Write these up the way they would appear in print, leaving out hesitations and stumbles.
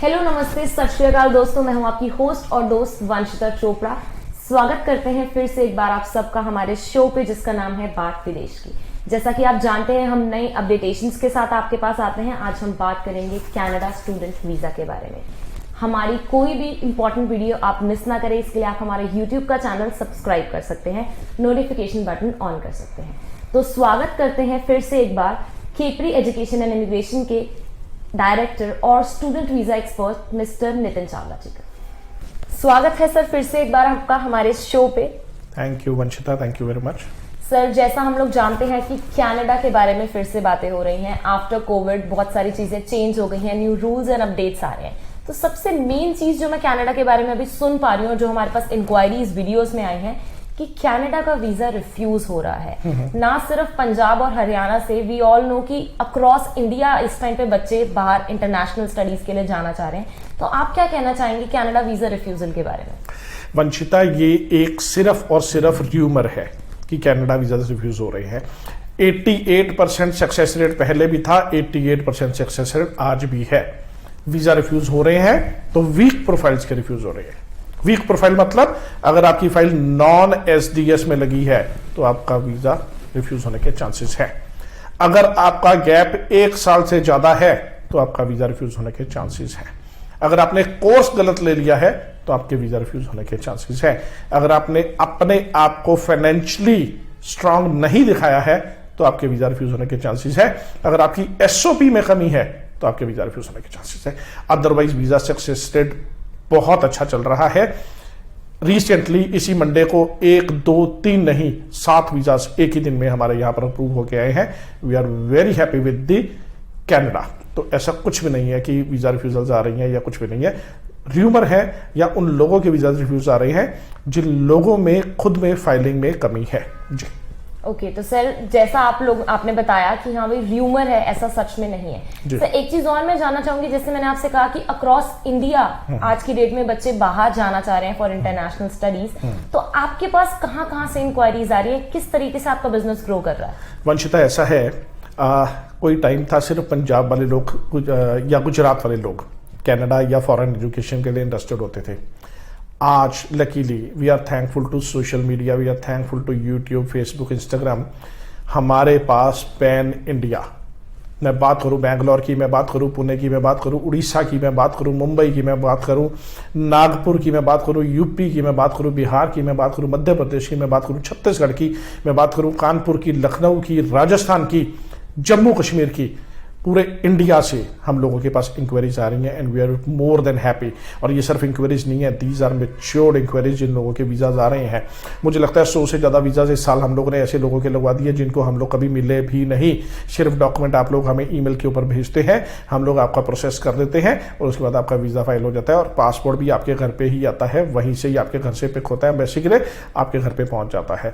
Hello नमस्ते सत श्री अकाल दोस्तों, मैं हूं आपकी होस्ट और दोस्त वंशिता चोपड़ा। स्वागत करते हैं फिर से एक बार आप सबका हमारे शो पे जिसका नाम है बात विदेश की। जैसा कि आप जानते हैं हम नई अपडेटेशंस के साथ आपके पास आते हैं। आज हम बात करेंगे कनाडा स्टूडेंट वीजा के बारे में। हमारी कोई भी इंपॉर्टेंट वीडियो आप मिस ना करें, इसके लिए आप हमारे यूट्यूब का चैनल सब्सक्राइब कर सकते हैं, नोटिफिकेशन बटन ऑन कर सकते हैं। तो स्वागत करते हैं फिर से एक बार खेपरी एजुकेशन एंड इमिग्रेशन के डायरेक्टर और student visa expert mister Nitin Chawla ji का। स्वागत है सर फिर से एक बार आपका हमारे शो पे। Thank you Vanshita, thank you very much. Sir, जैसा हम लोग जानते हैं कि कनाडा के बारे में फिर से बातें हो रही हैं। आफ्टर कोविड बहुत सारी चीजें चेंज हो गई हैं, न्यू रूल्स एंड अपडेट्स आ रहे हैं। तो सबसे मेन चीज जो मैं कनाडा के बारे में अभी सुन पा रही हूँ, जो हमारे पास इंक्वायरीज वीडियोस में आई हैं, कि कनाडा का वीजा रिफ्यूज हो रहा है। ना सिर्फ पंजाब और हरियाणा से, वी ऑल नो कि अक्रॉस इंडिया इस टाइम पे बच्चे बाहर इंटरनेशनल स्टडीज के लिए जाना चाह रहे हैं। तो आप क्या कहना चाहेंगे कनाडा वीजा रिफ्यूजल के बारे में? वंशिता, ये एक सिर्फ और सिर्फ र्यूमर है कि कनाडा वीजा रिफ्यूज हो रहे हैं। 88% सक्सेस रेट पहले भी था, 88% सक्सेस रेट आज भी है। वीजा रिफ्यूज हो रहे हैं तो वीक प्रोफाइल्स के रिफ्यूज हो रहे हैं। वीक प्रोफाइल मतलब अगर आपकी फाइल नॉन एसडीएस में लगी है तो आपका वीजा रिफ्यूज होने के चांसेस है। अगर आपका गैप 1 साल से ज्यादा है तो आपका वीजा रिफ्यूज होने के चांसेस है। अगर आपने कोर्स गलत ले लिया है तो आपके वीजा रिफ्यूज होने के चांसेस है। अगर आपने अपने आप को फाइनेंशियली स्ट्रांग नहीं दिखाया है तो आपके वीजा रिफ्यूज होने के चांसेस है। अगर आपकी एसओपी में कमी है तो आपके वीजा रिफ्यूज होने के चांसेस है। अदरवाइज वीजा सक्सेस रेट बहुत अच्छा चल रहा है। रिसेंटली इसी मंडे को 1, 2, 3 नहीं 7 वीजा एक ही दिन में हमारे यहां पर अप्रूव होके आए हैं। We are very happy with the Canada. तो ऐसा कुछ भी नहीं है कि वीजा रिफ्यूजल्स आ रही हैं या कुछ भी नहीं है। र्यूमर है या उन लोगों के वीजा रिफ्यूज आ रहे हैं जिन लोगों में खुद में फाइलिंग में कमी है। जी ओके, तो सर जैसा आपने बताया कि हाँ भाई र्यूमर है, ऐसा सच में नहीं है। सर एक चीज और मैं जानना चाहूंगी, जैसे मैंने आपसे कहा कि अक्रॉस इंडिया आज की डेट में बच्चे बाहर जाना चाह रहे हैं फॉर इंटरनेशनल स्टडीज, तो आपके पास कहाँ कहाँ से इंक्वायरीज आ रही है, किस तरीके से आपका बिजनेस ग्रो कर रहा है? वंशिता, ऐसा है कोई टाइम था सिर्फ पंजाब वाले लोग या गुजरात वाले लोग कनाडा या फॉरेन एजुकेशन के लिए इंटरेस्टेड होते थे। आज luckily we are thankful to social media, we are thankful to YouTube, Facebook, Instagram. हमारे पास पैन इंडिया, मैं बात करूं बैंगलोर की, मैं बात करूं पुणे की, मैं बात करूं उड़ीसा की, मैं बात करूं मुंबई की, मैं बात करूं नागपुर की, मैं बात करूं यूपी की, मैं बात करूं बिहार की, मैं बात करूं मध्य प्रदेश की, मैं बात करूं छत्तीसगढ़ की, मैं बात करूं कानपुर की, लखनऊ की, राजस्थान की, जम्मू कश्मीर की। पूरे इंडिया से हम लोगों के पास इंक्वायरीज आ रही हैं and we are more than happy. और ये सिर्फ इंक्वायरीज नहीं है, दीज आर मैच्योर्ड इंक्वायरीज जिन लोगों के वीजाज आ रहे हैं। मुझे लगता है 100 से ज़्यादा वीजाज इस साल हम लोगों ने ऐसे लोगों के लगवा दिए जिनको हम लोग कभी मिले भी नहीं। सिर्फ डॉक्यूमेंट आप लोग हमें ईमेल के ऊपर भेजते हैं, हम लोग आपका प्रोसेस कर देते हैं और उसके बाद आपका वीज़ा फाइल हो जाता है और पासपोर्ट भी आपके घर पर ही आता है, वहीं से ही आपके घर से पिक होता है, बेसिकली आपके घर पर पहुँच जाता है।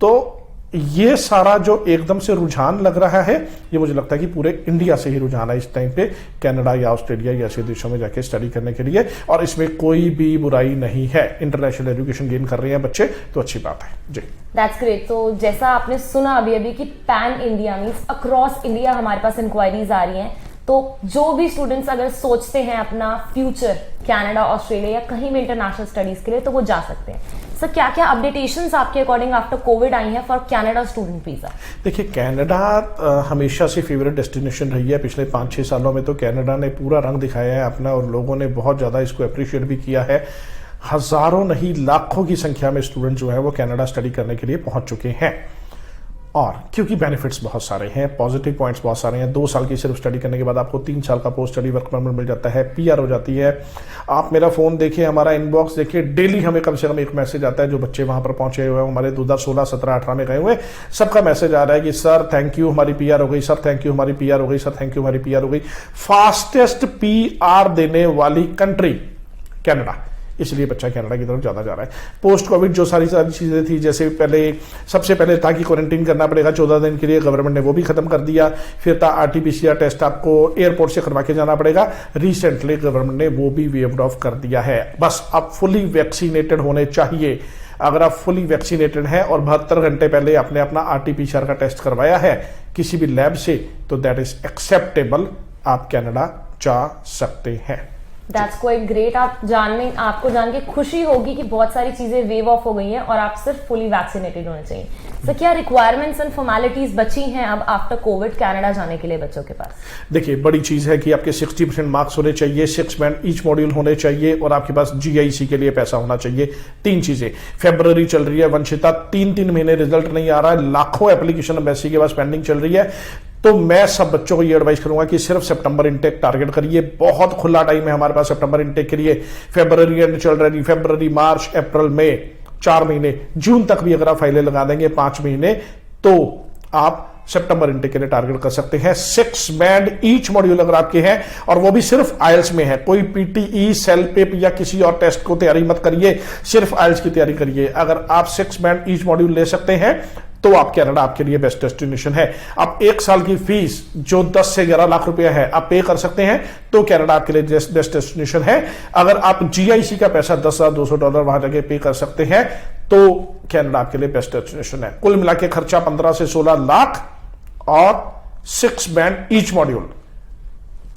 तो ये सारा जो एकदम से रुझान लग रहा है, ये मुझे लगता है कि पूरे इंडिया से ही रुझान है इस टाइम पे कनाडा या ऑस्ट्रेलिया या ऐसे देशों में जाके स्टडी करने के लिए। और इसमें कोई भी बुराई नहीं है। इंटरनेशनल एजुकेशन गेन कर रहे हैं बच्चे तो अच्छी बात है। जी, दैट्स ग्रेट। तो जैसा आपने सुना अभी कि pan India means across India हमारे पास इंक्वायरीज आ रही हैं। तो जो भी स्टूडेंट्स अगर सोचते हैं अपना फ्यूचर कनाडा, ऑस्ट्रेलिया या कहीं भी इंटरनेशनल स्टडीज के लिए, तो वो जा सकते हैं। सर क्या क्या अपडेटेशंस आपके अकॉर्डिंग आफ्टर कोविड आई हैं फॉर कनाडा स्टूडेंट वीजा? देखिए, कनाडा हमेशा से फेवरेट डेस्टिनेशन रही है। पिछले 5-6 सालों में तो कनाडा ने पूरा रंग दिखाया है अपना और लोगों ने बहुत ज़्यादा इसको अप्रिशिएट भी किया है। हज़ारों नहीं लाखों की संख्या में स्टूडेंट जो है वो कनाडा स्टडी करने के लिए पहुंच चुके हैं। और क्योंकि बेनिफिट्स बहुत सारे हैं, पॉजिटिव पॉइंट्स बहुत सारे हैं। 2 साल की सिर्फ स्टडी करने के बाद आपको 3 साल का पोस्ट स्टडी वर्क परमिट मिल जाता है, पीआर हो जाती है। आप मेरा फ़ोन देखिए, हमारा इनबॉक्स देखिए, डेली हमें कम से कम एक मैसेज आता है जो बच्चे वहाँ पर पहुँचे हुए हैं, हमारे 2016, 17, 18 में गए हुए, सबका मैसेज आ रहा है कि सर थैंक यू हमारी पीआर हो गई, सर थैंक यू हमारी पीआर हो गई, सर थैंक यू हमारी पीआर हो गई। फास्टेस्ट पीआर देने वाली कंट्री कनाडा, इसलिए बच्चा कनाडा की तरफ ज़्यादा जा रहा है। पोस्ट कोविड जो सारी चीज़ें थी, जैसे सबसे पहले था कि क्वारंटीन करना पड़ेगा 14 दिन के लिए, गवर्नमेंट ने वो भी खत्म कर दिया। फिर था आरटीपीसीआर टेस्ट आपको एयरपोर्ट से करवा के जाना पड़ेगा, रिसेंटली गवर्नमेंट ने वो भी वेव्ड ऑफ कर दिया है। बस अब फुली वैक्सीनेटेड होने चाहिए। अगर आप फुली वैक्सीनेटेड हैं और 72 घंटे पहले आपने अपना आरटीपीसीआर का टेस्ट करवाया है किसी भी लैब से, तो दैट इज एक्सेप्टेबल, आप कनाडा जा सकते हैं। That's quite great. आपको जान के खुशी होगी कि बहुत सारी चीजें वेव ऑफ हो गई हैं और आप सिर्फ फुली वैक्सीनेटेड होने चाहिए। तो क्या रिक्वायरमेंट्स एंड फॉर्मेलिटीज बची हैं अब आफ्टर कोविड कनाडा जाने के लिए बच्चों के पास? देखिए, बड़ी चीज है कि आपके 60% मार्क्स होने चाहिए, 6 बैंड ईच मॉड्यूल होने चाहिए और आपके पास GIC के लिए पैसा होना चाहिए। 3 चीजें। फरवरी चल रही है वंशिता, 3 महीने रिजल्ट नहीं आ रहा है, लाखों एप्लीकेशन एम्बेसी के पास पेंडिंग चल रही है। तो मैं सब बच्चों को ये एडवाइस करूंगा कि सिर्फ सितंबर इनटेक टारगेट करिए। बहुत खुला टाइम है हमारे पास सितंबर इनटेक के लिए। फरवरी एंड चल रही, फरवरी, मार्च, अप्रैल, मई, 4 महीने, जून तक भी अगर आप फाइलें लगा देंगे 5 महीने, तो आप सितंबर इनटेक के लिए टारगेट कर सकते हैं। 6 बैंड ईच मॉड्यूल अगर आपके हैं, और वो भी सिर्फ आइल्स में है, कोई PTE, सेलपेप या किसी और टेस्ट को तैयारी मत करिए, सिर्फ आइल्स की तैयारी करिए। अगर आप 6 बैंड ईच मॉड्यूल ले सकते हैं तो आप कनाडा आपके लिए बेस्ट डेस्टिनेशन है। आप 1 साल की फीस जो 10 से 11 लाख रुपया है आप पे कर सकते हैं, तो कनाडा आपके लिए बेस्ट डेस्टिनेशन है। अगर आप GIC का पैसा $10,200 वहां जाके पे कर सकते हैं, तो कनाडा आपके लिए बेस्ट डेस्टिनेशन है। कुल मिला के खर्चा 15 से 16 लाख और 6 बैंड ईच मॉड्यूल,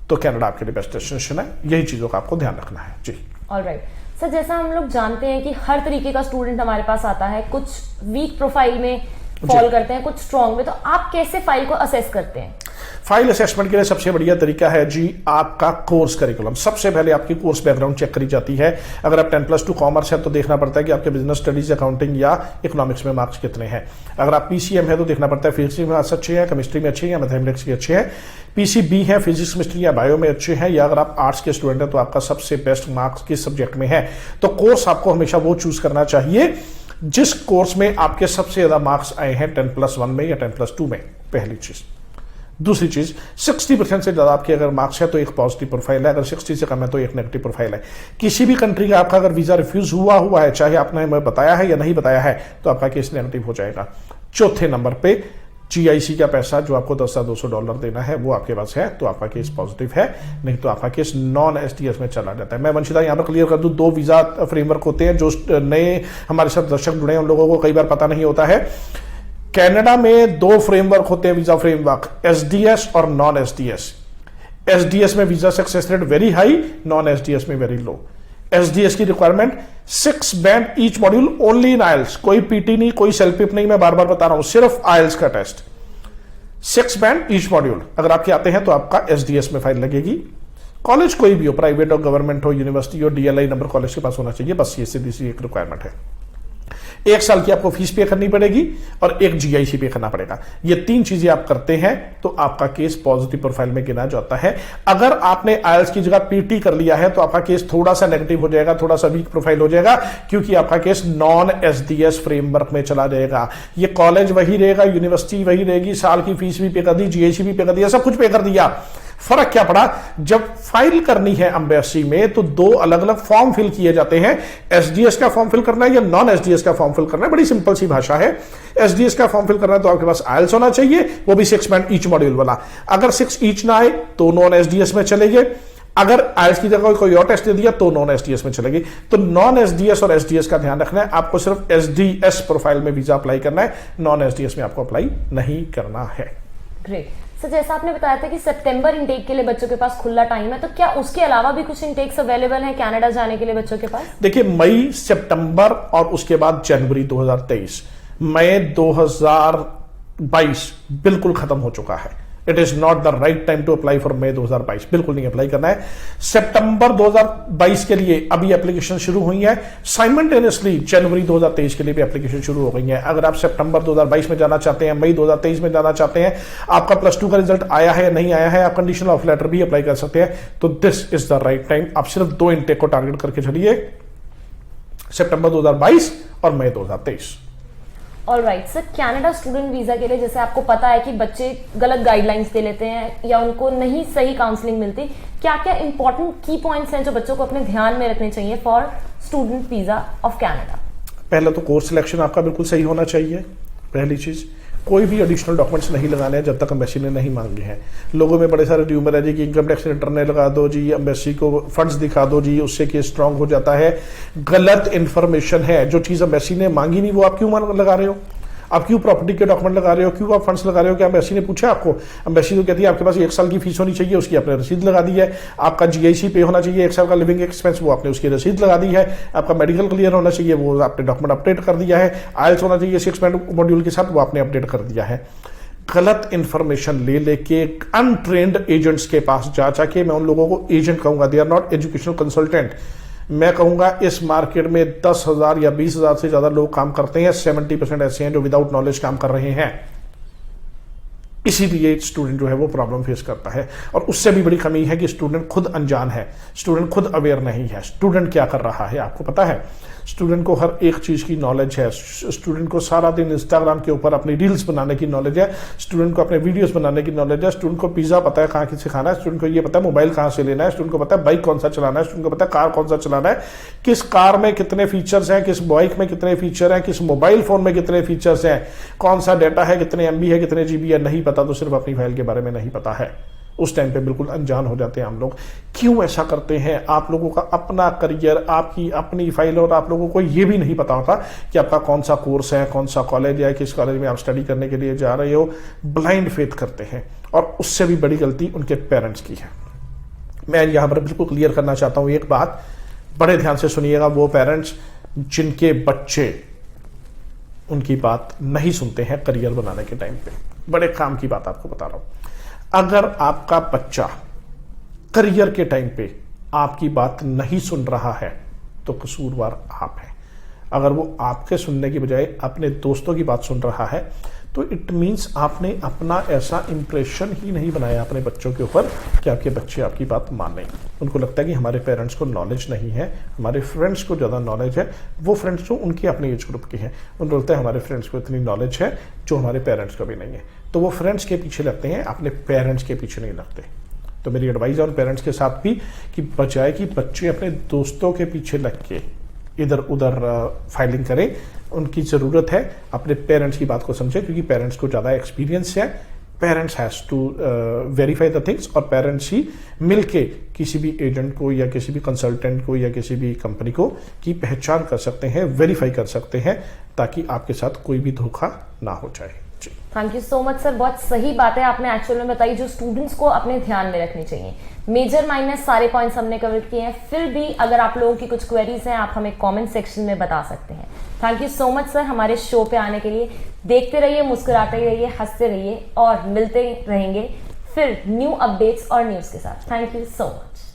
तो कनाडा आपके लिए बेस्ट डेस्टिनेशन है। यही चीजों का आपको ध्यान रखना है जी। ऑलराइट सर, जैसा हम लोग जानते हैं कि हर तरीके का स्टूडेंट हमारे पास आता है, कुछ वीक प्रोफाइल में फॉल करते हैं, कुछ स्ट्रॉन्ग में, तो आप कैसे फाइल को असेस करते हैं? फाइल असेसमेंट के लिए सबसे बढ़िया तरीका है जी आपका कोर्स करिकुलम। सबसे पहले आपकी कोर्स बैकग्राउंड चेक करी जाती है। अगर आप 10+2 कॉमर्स है तो देखना पड़ता है कि आपके बिजनेस स्टडीज, अकाउंटिंग या इकोनॉमिक्स में मार्क्स कितने हैं। अगर आप PCM है तो देखना पड़ता है फिजिक्स में मार्क्स अच्छे हैं, केमिस्ट्री में अच्छे हैं या मैथमेटिक्स के अच्छे हैं। PCB है, फिजिक्स, केमिस्ट्री या बायो में अच्छे हैं, या अगर आप आर्ट्स के स्टूडेंट हैं तो आपका सबसे बेस्ट मार्क्स किस सब्जेक्ट में है। तो कोर्स आपको हमेशा वो चूज करना चाहिए जिस कोर्स में आपके सबसे ज्यादा मार्क्स आए हैं 10+1 में या 10+2 में, पहली चीज। दूसरी चीज, 60% से ज्यादा आपके अगर मार्क्स है तो एक पॉजिटिव प्रोफाइल है, अगर 60 से कम है तो एक नेगेटिव प्रोफाइल है। किसी भी कंट्री का आपका अगर वीजा रिफ्यूज हुआ है, चाहे आपने हमें बताया है या नहीं बताया है, तो आपका केस नेगेटिव हो जाएगा। चौथे नंबर पे GIC का पैसा जो आपको $10,200 देना है वो आपके पास है, तो आपका केस पॉजिटिव है, नहीं तो आपका केस नॉन STS में चला जाता है। मैं वंशिता यहाँ पर क्लियर कर दूं, 2 वीजा फ्रेमवर्क होते हैं। जो नए हमारे साथ दर्शक जुड़े हैं उन लोगों को कई बार पता नहीं होता है। कनाडा में 2 फ्रेमवर्क होते हैं वीजा फ्रेमवर्क, SDS और नॉन SDS। SDS में visa success rate very high, non SDS में वेरी लो। SDS की requirement 6 band each module only in IELTS, कोई PT नहीं, कोई सेल्फिप नहीं, मैं बार बार बता रहा हूं, सिर्फ आइल्स का टेस्ट। 6 बैंड ईच मॉड्यूल अगर आपके आते हैं तो आपका SDS में फाइल लगेगी। कॉलेज कोई भी हो, प्राइवेट हो, गवर्नमेंट हो, यूनिवर्सिटी हो, DLI नंबर कॉलेज के पास होना चाहिए, बस ये सीधी सी एक रिक्वायरमेंट है। 1 साल की आपको फीस पे करनी पड़ेगी और एक GIC पे करना पड़ेगा। ये 3 चीजें आप करते हैं तो आपका केस पॉजिटिव प्रोफाइल में गिना जाता है। अगर आपने आइल्स की जगह PT कर लिया है तो आपका केस थोड़ा सा नेगेटिव हो जाएगा, थोड़ा सा वीक प्रोफाइल हो जाएगा, क्योंकि आपका केस नॉन SDS फ्रेमवर्क में चला जाएगा। ये कॉलेज वही रहेगा, यूनिवर्सिटी वही रहेगी, साल की फीस भी पे कर दी, GIC भी पे कर दिया, सब कुछ पे कर दिया। फर्क क्या पड़ा, जब फाइल करनी है एम्बेसी में तो 2 अलग अलग फॉर्म फिल किए जाते हैं। SDS का फॉर्म फिल करना है या नॉन SDS का फॉर्म फिल करना है, बड़ी सिंपल सी भाषा है। SDS का फॉर्म फिल करना है तो आपके पास आइल्स होना चाहिए, वो भी 6 बैंड ईच मॉड्यूल वाला। अगर 6 ईच ना आए तो नॉन SDS में चलेंगे, अगर आइल्स की जगह कोई और टेस्ट दे दिया तो नॉन SDS में चलेगी। तो नॉन SDS और SDS का ध्यान रखना है, आपको सिर्फ SDS प्रोफाइल में वीजा अप्लाई करना है, नॉन SDS में आपको अप्लाई नहीं करना है। ग्रेट सर, जैसा आपने बताया था कि सितंबर इनटेक के लिए बच्चों के पास खुला टाइम है, तो क्या उसके अलावा भी कुछ इनटेक्स अवेलेबल हैं कनाडा जाने के लिए बच्चों के पास? देखिए, मई, सितंबर और उसके बाद जनवरी 2023, मई 2022 बिल्कुल खत्म हो चुका है। It is not the right time to apply for May 2022, बिल्कुल नहीं अप्लाई करना है। सितंबर 2022 के लिए अभी एप्लीकेशन शुरू हुई है, साइमल्टेनियसली जनवरी 2023 के लिए भी एप्लीकेशन शुरू हो गई है। अगर आप सितंबर 2022 में जाना चाहते हैं, मई 2023 में जाना चाहते हैं, आपका +2 का रिजल्ट आया है या नहीं आया है, आप कंडीशनल ऑफ लेटर भी अप्लाई कर सकते हैं, तो this is the right time. आप सिर्फ 2 इनटेक को टारगेट करके चलिए, सितंबर 2022 और मई 2023। Alright sir, Canada student visa के लिए जैसे आपको पता है कि बच्चे गलत गाइडलाइंस दे लेते हैं या उनको नहीं सही काउंसलिंग मिलती, क्या क्या इंपॉर्टेंट की पॉइंट्स हैं जो बच्चों को अपने ध्यान में रखने चाहिए for student visa of Canada? पहले तो कोर्स सिलेक्शन आपका बिल्कुल सही होना चाहिए, पहली चीज। कोई भी एडिशनल डॉक्यूमेंट्स नहीं लगाने हैं जब तक एम्बेसी ने नहीं मांगे हैं। लोगों में बड़े सारे र्यूमर है जी कि इनकम टैक्स रिटर्न लगा दो जी, एम्बेसी को फंड्स दिखा दो जी, उससे केस स्ट्रांग हो जाता है। गलत इंफॉर्मेशन है, जो चीज एम्बेसी ने मांगी नहीं वो आप क्यों लगा रहे हो? आप क्यों प्रॉपर्टी के डॉक्यूमेंट लगा रहे हो, क्यों आप फंड्स लगा रहे हो, क्या एम्बेसी ने पूछा आपको? एम्बेसी तो कहती है आपके पास 1 साल की फीस होनी चाहिए, उसकी आपने रसीद लगा दी है। आपका GIC पे होना चाहिए 1 साल का लिविंग एक्सपेंस, वो आपने उसकी रसीद लगा दी है। आपका मेडिकल क्लियर होना चाहिए, वो आपने डॉक्यूमेंट अपडेट कर दिया है। IELTS होना चाहिए 6 मॉड्यूल के साथ, वो आपने अपडेट कर दिया है। गलत इंफॉर्मेशन ले लेके अनट्रेन्ड एजेंट्स के पास जा जाके, मैं उन लोगों को एजेंट कहूंगा, they are not educational consultant. मैं कहूंगा इस मार्केट में 10,000 या 20,000 से ज्यादा लोग काम करते हैं, 70% ऐसे हैं जो विदाउट नॉलेज काम कर रहे हैं। इसीलिए स्टूडेंट जो है वो प्रॉब्लम फेस करता है। और उससे भी बड़ी कमी है कि स्टूडेंट खुद अनजान है, स्टूडेंट खुद अवेयर नहीं है। स्टूडेंट क्या कर रहा है आपको पता है? स्टूडेंट को हर एक चीज की नॉलेज है। स्टूडेंट को सारा दिन इंस्टाग्राम के ऊपर अपनी रील्स बनाने की नॉलेज है। स्टूडेंट को अपने वीडियोस बनाने की नॉलेज है। स्टूडेंट को पिज्जा पता है कहाँ किसे खाना है। स्टूडेंट को ये पता है मोबाइल कहाँ से लेना है। स्टूडेंट को पता है बाइक कौन सा चलाना है। स्टूडेंट को पता है कार कौन सा चलाना है, किस कार में कितने फीचर्स हैं, किस बाइक में कितने फीचर हैं, किस मोबाइल फोन में कितने फीचर्स हैं, कौन सा डाटा है, कितने MB है, कितने GB है। नहीं पता तो सिर्फ अपनी फाइल के बारे में नहीं पता है। उस टाइम पे बिल्कुल अनजान हो जाते हैं हम लोग। क्यों ऐसा करते हैं? आप लोगों का अपना करियर, आपकी अपनी फाइल, और आप लोगों को ये भी नहीं पता होता कि आपका कौन सा कोर्स है, कौन सा कॉलेज है, किस कॉलेज में आप स्टडी करने के लिए जा रहे हो। ब्लाइंड फेथ करते हैं, और उससे भी बड़ी गलती उनके पेरेंट्स की है। मैं यहां पर बिल्कुल क्लियर करना चाहता हूं एक बात, बड़े ध्यान से सुनिएगा। वो पेरेंट्स जिनके बच्चे उनकी बात नहीं सुनते हैं करियर बनाने के टाइम पे, बड़े काम की बात आपको बता रहा हूं। अगर आपका बच्चा करियर के टाइम पे आपकी बात नहीं सुन रहा है तो कसूरवार आप हैं। अगर वो आपके सुनने की बजाय अपने दोस्तों की बात सुन रहा है तो इट मीन्स आपने अपना ऐसा इंप्रेशन ही नहीं बनाया अपने बच्चों के ऊपर कि आपके बच्चे आपकी बात माने। उनको लगता है कि हमारे पेरेंट्स को नॉलेज नहीं है, हमारे फ्रेंड्स को ज़्यादा नॉलेज है। वो फ्रेंड्स जो उनके अपने एज ग्रुप के हैं, उनको लगता है हमारे फ्रेंड्स को इतनी नॉलेज है जो हमारे पेरेंट्स को भी नहीं है। तो वो फ्रेंड्स के पीछे लगते हैं, अपने पेरेंट्स के पीछे नहीं लगते। तो मेरी एडवाइस है उन पेरेंट्स के साथ भी कि बजाय कि बच्चे अपने दोस्तों के पीछे लग के इधर उधर फाइलिंग करें, उनकी ज़रूरत है अपने पेरेंट्स की बात को समझें, क्योंकि पेरेंट्स को ज़्यादा एक्सपीरियंस है। Parents has to verify the things, और पेरेंट्स ही मिलके किसी भी एजेंट को या किसी भी कंसल्टेंट को या किसी भी कंपनी को की पहचान कर सकते हैं, वेरीफाई कर सकते हैं, ताकि आपके साथ कोई भी धोखा ना हो जाए। जी, thank you so much sir. बहुत सही बात है आपने एक्चुअल में बताई, जो स्टूडेंट्स को अपने ध्यान में रखनी चाहिए। मेजर माइनस सारे पॉइंट्स हमने कवर किए हैं। फिर भी अगर आप लोगों की कुछ क्वेरीज हैं, आप हमें कमेंट सेक्शन में बता सकते हैं। Thank you so much sir हमारे शो पे आने के लिए। देखते रहिए, मुस्कुराते रहिए, हंसते रहिए, और मिलते रहेंगे फिर न्यू अपडेट्स और न्यूज के साथ। Thank you so much.